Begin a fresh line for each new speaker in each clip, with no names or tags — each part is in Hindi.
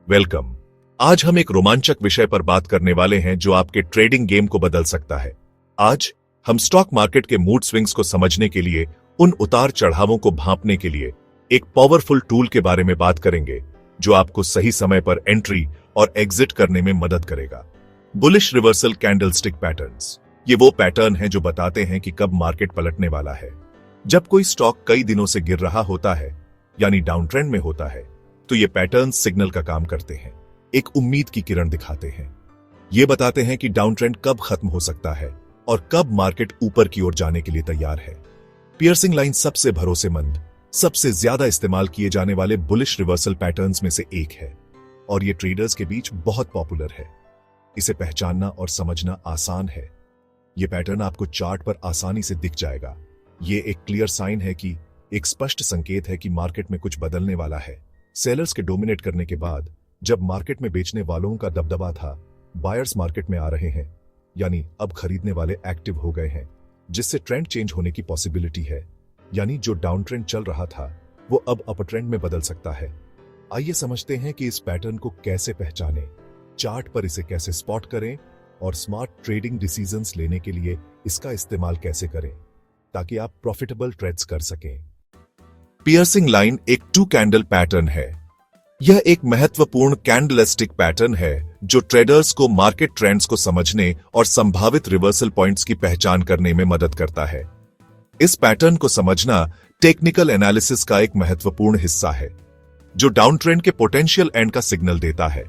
वेलकम। आज हम एक रोमांचक विषय पर बात करने वाले हैं जो आपके ट्रेडिंग गेम को बदल सकता है। आज हम स्टॉक मार्केट के मूड स्विंग्स को समझने के लिए, उन उतार चढ़ावों को भांपने के लिए एक पावरफुल टूल के बारे में बात करेंगे जो आपको सही समय पर एंट्री और एग्जिट करने में मदद करेगा। Bullish reversal candlestick patterns. ये वो पैटर्न हैं जो बताते हैं कि कब मार्केट पलटने वाला है। जब कोई स्टॉक कई दिनों से गिर रहा होता है, यानी डाउन ट्रेंड में होता है, तो ये पैटर्न्स सिग्नल का काम करते हैं, एक उम्मीद की किरण दिखाते हैं। ये बताते हैं कि डाउन ट्रेंड कब खत्म हो सकता है और कब मार्केट ऊपर की ओर जाने के लिए तैयार है। पियर्सिंग लाइन सबसे भरोसेमंद, सबसे ज्यादा इस्तेमाल किए जाने वाले बुलिश रिवर्सल पैटर्न्स में से एक है और ये ट्रेडर्स के बीच बहुत पॉपुलर है। इसे पहचानना और समझना आसान है। ये पैटर्न आपको चार्ट पर आसानी से दिख जाएगा। ये एक क्लियर साइन है कि एक स्पष्ट संकेत है कि मार्केट में कुछ बदलने वाला है। सेलर्स के डोमिनेट करने के बाद जब मार्केट में बेचने वालों का दबदबा था, बायर्स मार्केट में आ रहे हैं, यानी अब खरीदने वाले एक्टिव हो गए हैं, जिससे ट्रेंड चेंज होने की पॉसिबिलिटी है। यानी जो डाउन ट्रेंड चल रहा था वो अब अपर ट्रेंड में बदल सकता है। आइए समझते हैं कि इस पैटर्न को कैसे पहचानें, चार्ट पर इसे कैसे स्पॉट करें और स्मार्ट ट्रेडिंग डिसीजंस लेने के लिए इसका इस्तेमाल कैसे करें ताकि आप प्रॉफिटेबल ट्रेड्स कर सकें। पियर्सिंग लाइन एक टू कैंडल पैटर्न है। यह एक महत्वपूर्ण कैंडलस्टिक पैटर्न है जो ट्रेडर्स को मार्केट ट्रेंड्स को समझने और संभावित रिवर्सल पॉइंट्स की पहचान करने में मदद करता है। इस पैटर्न को समझना टेक्निकल एनालिसिस का एक महत्वपूर्ण हिस्सा है जो डाउन ट्रेंड के पोटेंशियल एंड का सिग्नल देता है।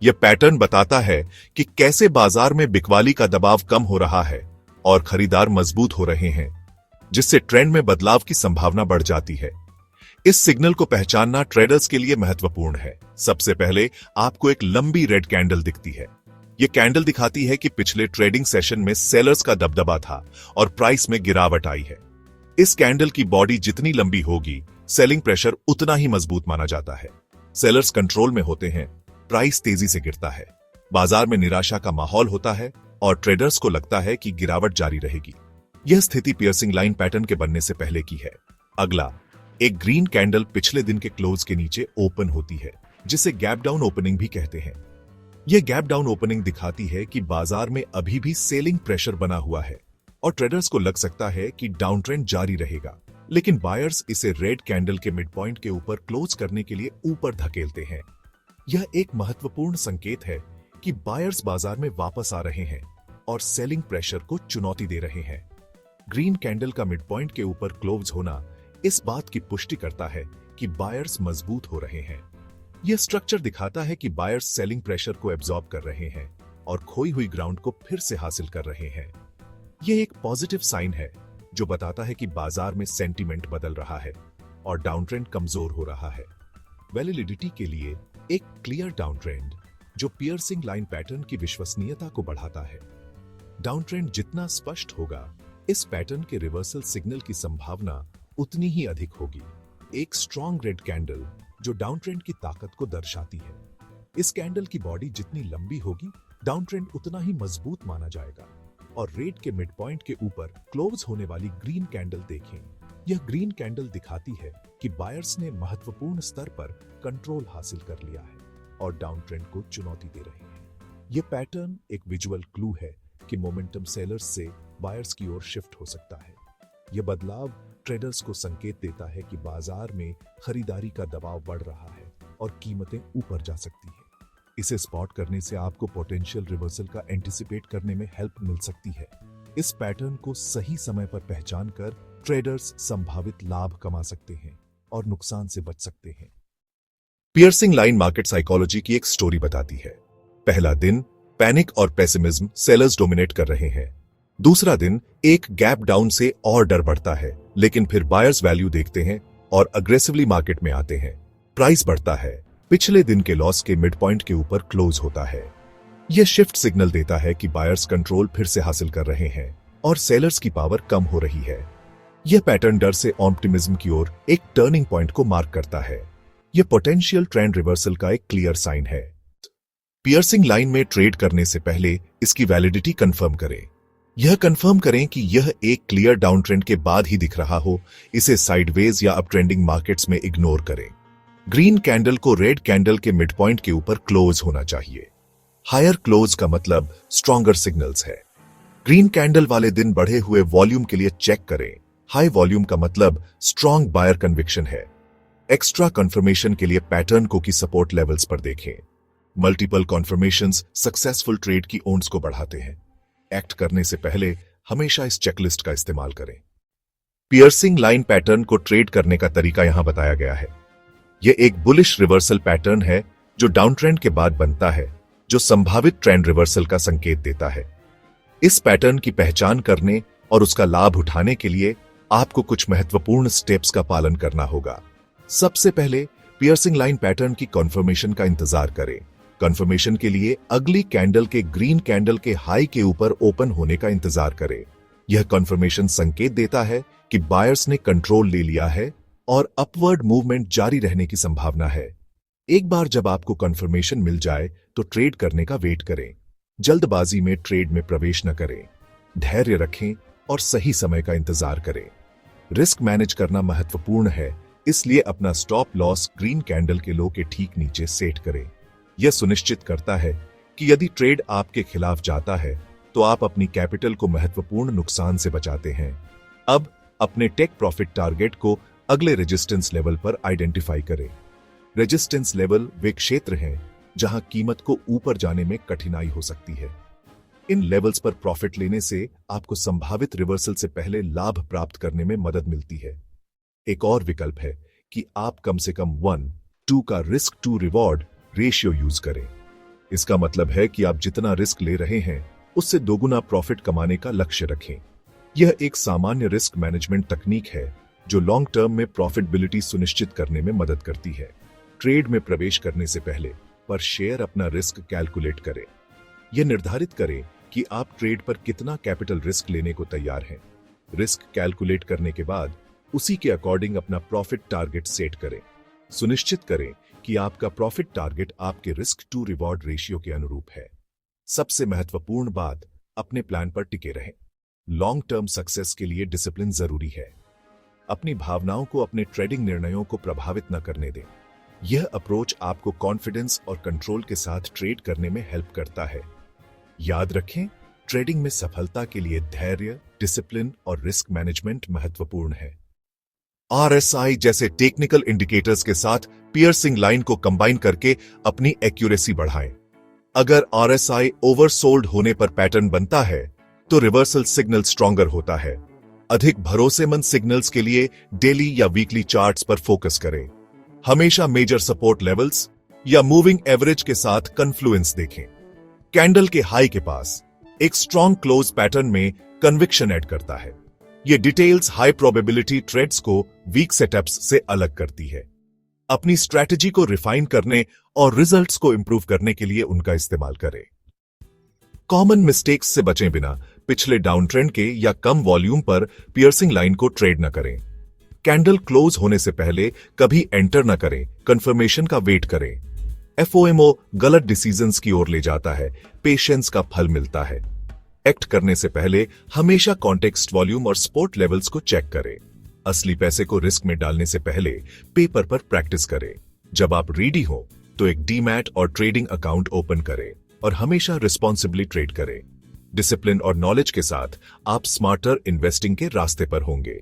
यह पैटर्न बताता है कि कैसे बाजार में बिकवाली का दबाव कम हो रहा है और खरीदार मजबूत हो रहे हैं, जिससे ट्रेंड में बदलाव की संभावना बढ़ जाती है। इस सिग्नल को पहचानना ट्रेडर्स के लिए महत्वपूर्ण है। सबसे पहले आपको एक लंबी रेड कैंडल दिखती है। यह कैंडल दिखाती है कि पिछले ट्रेडिंग सेशन में सेलर्स का दबदबा था और प्राइस में गिरावट आई है। इस कैंडल की बॉडी जितनी लंबी होगी, सेलिंग प्रेशर उतना ही मजबूत माना जाता है। सेलर्स कंट्रोल में होते हैं, प्राइस तेजी से गिरता है, बाजार में निराशा का माहौल होता है और ट्रेडर्स को लगता है कि गिरावट जारी रहेगी। यह स्थिति पियर्सिंग लाइन पैटर्न के बनने से पहले की है। अगला, एक ग्रीन कैंडल पिछले दिन के क्लोज के नीचे ओपन होती है, जिसे गैप डाउन ओपनिंग भी कहते हैं। यह गैप डाउन ओपनिंग दिखाती है कि बाजार में अभी भी सेलिंग प्रेशर बना हुआ है और ट्रेडर्स को लग सकता है कि डाउन ट्रेंड जारी रहेगा, लेकिन बायर्स इसे रेड कैंडल के मिड पॉइंट के ऊपर क्लोज करने के लिए ऊपर धकेलते हैं। यह एक महत्वपूर्ण संकेत है कि बायर्स बाजार में वापस आ रहे हैं और सेलिंग प्रेशर को चुनौती दे रहे हैं। ग्रीन कैंडल का मिड पॉइंट के ऊपर क्लोज होना इस बात की पुष्टि करता है कि बायर्स मजबूत हो रहे हैं। यह स्ट्रक्चर दिखाता है कि बायर्स सेलिंग प्रेशर को एब्जॉर्ब कर रहे हैं और खोई हुई ग्राउंड को फिर से हासिल कर रहे हैं। यह एक पॉजिटिव साइन है जो बताता है कि बाजार में सेंटीमेंट बदल रहा है और डाउन ट्रेंड कमजोर हो रहा है। वैलिडिटी के लिए एक क्लियर डाउन ट्रेंड जो पियर्सिंग लाइन पैटर्न की विश्वसनीयता को बढ़ाता है। डाउन ट्रेंड जितना स्पष्ट होगा, इस पैटर्न के रिवर्सल सिग्नल की संभावना उतनी ही अधिक होगी। एक स्ट्रॉन्ग रेड कैंडल जो डाउन ट्रेंड की ताकत को दर्शाती है। इस कैंडल की बॉडी जितनी लंबी होगी, डाउन ट्रेंड उतना ही मजबूत माना जाएगा। और रेड के मिड पॉइंट के ऊपर क्लोज होने वाली ग्रीन कैंडल देखें। यह ग्रीन कैंडल दिखाती है कि बायर्स ने महत्वपूर्ण स्तर पर कंट्रोल हासिल कर लिया है और डाउन ट्रेंड को चुनौती दे रहे हैं। यह पैटर्न एक विजुअल क्लू है कि मोमेंटम सेलर्स से बायर्स की ओर शिफ्ट हो सकता है। यह बदलाव ट्रेडर्स को संकेत देता है कि बाजार में खरीदारी का दबाव बढ़ रहा है और कीमतें ऊपर जा सकती हैं। इसे स्पॉट करने से आपको पोटेंशियल रिवर्सल का एंटिसिपेट करने में हेल्प मिल सकती है। इस पैटर्न को सही समय पर पहचान कर ट्रेडर्स संभावित लाभ कमा सकते हैं और नुकसान से बच सकते हैं। पियर्सिंग लाइन मार्केट साइकोलॉजी की एक स्टोरी बताती है। पहला दिन पैनिक और पेसिमिज्म सेलर्स डोमिनेट कर रहे हैं। दूसरा दिन एक गैप डाउन से और डर बढ़ता है, लेकिन फिर बायर्स वैल्यू देखते हैं और अग्रेसिवली मार्केट में आते हैं। प्राइस बढ़ता है, पिछले दिन के लॉस के मिड पॉइंट के ऊपर क्लोज होता है। यह शिफ्ट सिग्नल देता है कि बायर्स कंट्रोल फिर से हासिल कर रहे हैं और सेलर्स की पावर कम हो रही है। यह पैटर्न डर से ऑप्टिमिज्म की ओर एक टर्निंग पॉइंट को मार्क करता है। यह पोटेंशियल ट्रेंड रिवर्सल का एक क्लियर साइन है। पियर्सिंग लाइन में ट्रेड करने से पहले इसकी वैलिडिटी कंफर्म करें। यह कंफर्म करें कि यह एक क्लियर डाउन ट्रेंड के बाद ही दिख रहा हो। इसे साइडवेज या अप ट्रेंडिंग मार्केट्स में इग्नोर करें। ग्रीन कैंडल को रेड कैंडल के मिड पॉइंट के ऊपर क्लोज होना चाहिए। हायर क्लोज का मतलब स्ट्रॉन्गर सिग्नल्स है। ग्रीन कैंडल वाले दिन बढ़े हुए वॉल्यूम के लिए चेक करें। हाई वॉल्यूम का मतलब स्ट्रॉन्ग बायर कन्विक्शन है। एक्स्ट्रा कंफर्मेशन के लिए पैटर्न को की सपोर्ट लेवल्स पर देखें। मल्टीपल कॉन्फर्मेशंस सक्सेसफुल ट्रेड की ओन्स को बढ़ाते हैं। एक्ट करने से पहले हमेशा इस चेकलिस्ट का इस्तेमाल करें। पियर्सिंग लाइन पैटर्न को ट्रेड करने का तरीका यहां बताया गया है। यह एक बुलिश रिवर्सल पैटर्न है जो डाउन ट्रेंड के बाद बनता है, जो संभावित ट्रेंड रिवर्सल का संकेत देता है। इस पैटर्न की पहचान करने और उसका लाभ उठाने के लिए आपको कुछ महत्वपूर्ण स्टेप्स का पालन करना होगा। सबसे पहले पियर्सिंग लाइन पैटर्न की कॉन्फर्मेशन का इंतजार करें। कॉन्फर्मेशन के लिए अगली कैंडल के ग्रीन कैंडल के हाई के ऊपर ओपन होने का इंतजार करें। यह कॉन्फर्मेशन संकेत देता है कि बायर्स ने कंट्रोल ले लिया है और अपवर्ड मूवमेंट जारी रहने की संभावना है। एक बार जब आपको कॉन्फर्मेशन मिल जाए तो ट्रेड करने का वेट करें। जल्दबाजी में ट्रेड में प्रवेश न करें। धैर्य रखें और सही समय का इंतजार करें। रिस्क मैनेज करना महत्वपूर्ण है, इसलिए अपना स्टॉप लॉस ग्रीन कैंडल के लो के ठीक नीचे सेट करें। यह सुनिश्चित करता है कि यदि ट्रेड आपके खिलाफ जाता है तो आप अपनी कैपिटल को महत्वपूर्ण नुकसान से बचाते हैं। अब अपने टेक प्रॉफिट टारगेट को अगले रेजिस्टेंस लेवल पर आइडेंटिफाई करें। रेजिस्टेंस लेवल वे क्षेत्र हैं जहां कीमत को ऊपर जाने में कठिनाई हो सकती है। इन लेवल्स पर प्रॉफिट लेने से आपको संभावित रिवर्सल से पहले लाभ प्राप्त करने में मदद मिलती है। एक और विकल्प है कि आप कम से कम 1:2 का risk to reward ratio use करें। इसका मतलब है कि आप जितना रिस्क ले रहे हैं उससे दोगुना प्रॉफिट कमाने का लक्ष्य रखें। यह एक सामान्य रिस्क मैनेजमेंट तकनीक है जो लॉन्ग टर्म में प्रॉफिटेबिलिटी सुनिश्चित करने में मदद करती है। ट्रेड में प्रवेश करने से पहले पर शेयर अपना रिस्क कैलकुलेट करें। यह निर्धारित करें कि आप ट्रेड पर कितना कैपिटल रिस्क लेने को तैयार हैं। रिस्क कैलकुलेट करने के बाद उसी के अकॉर्डिंग अपना प्रॉफिट टारगेट सेट करें। सुनिश्चित करें कि आपका प्रॉफिट टारगेट आपके रिस्क टू रिवॉर्ड रेशियो के अनुरूप है। सबसे महत्वपूर्ण बात, अपने प्लान पर टिके रहें। लॉन्ग टर्म सक्सेस के लिए डिसिप्लिन जरूरी है। अपनी भावनाओं को अपने ट्रेडिंग निर्णयों को प्रभावित न करने दें। यह अप्रोच आपको कॉन्फिडेंस और कंट्रोल के साथ ट्रेड करने में हेल्प करता है। याद रखें, ट्रेडिंग में सफलता के लिए धैर्य, डिसिप्लिन और रिस्क मैनेजमेंट महत्वपूर्ण है। RSI जैसे टेक्निकल इंडिकेटर्स के साथ पियर्सिंग लाइन को कंबाइन करके अपनी एक्यूरेसी बढ़ाएं। अगर RSI ओवरसोल्ड होने पर पैटर्न बनता है तो रिवर्सल सिग्नल स्ट्रॉन्गर होता है। अधिक भरोसेमंद सिग्नल्स के लिए डेली या वीकली चार्ट्स पर फोकस करें। हमेशा मेजर सपोर्ट लेवल्स या मूविंग एवरेज के साथ कन्फ्लुएंस देखें। कैंडल के हाई के पास एक स्ट्रॉन्ग क्लोज पैटर्न में कन्विक्शन ऐड करता है। ये डिटेल्स हाई प्रोबेबिलिटी ट्रेड्स को वीक सेटअप्स से अलग करती है। अपनी स्ट्रैटेजी को रिफाइन करने और रिजल्ट्स को इंप्रूव करने के लिए उनका इस्तेमाल करें। कॉमन मिस्टेक्स से बचें बिना पिछले डाउन ट्रेंड के या कम वॉल्यूम पर पियर्सिंग लाइन को ट्रेड न करें। कैंडल क्लोज होने से पहले कभी एंटर न करें। कंफर्मेशन का वेट करें। FOMO गलत डिसीजंस की ओर ले जाता है, पेशेंस का फल मिलता है। एक्ट करने से पहले हमेशा कॉन्टेक्स्ट, वॉल्यूम और सपोर्ट लेवल्स को चेक करें। असली पैसे को रिस्क में डालने से पहले पेपर पर प्रैक्टिस करें। जब आप रेडी हो तो एक डीमैट और ट्रेडिंग अकाउंट ओपन करें और हमेशा रिस्पॉन्सिबली ट्रेड करें। डिसिप्लिन और नॉलेज के साथ आप स्मार्टर इन्वेस्टिंग के रास्ते पर होंगे।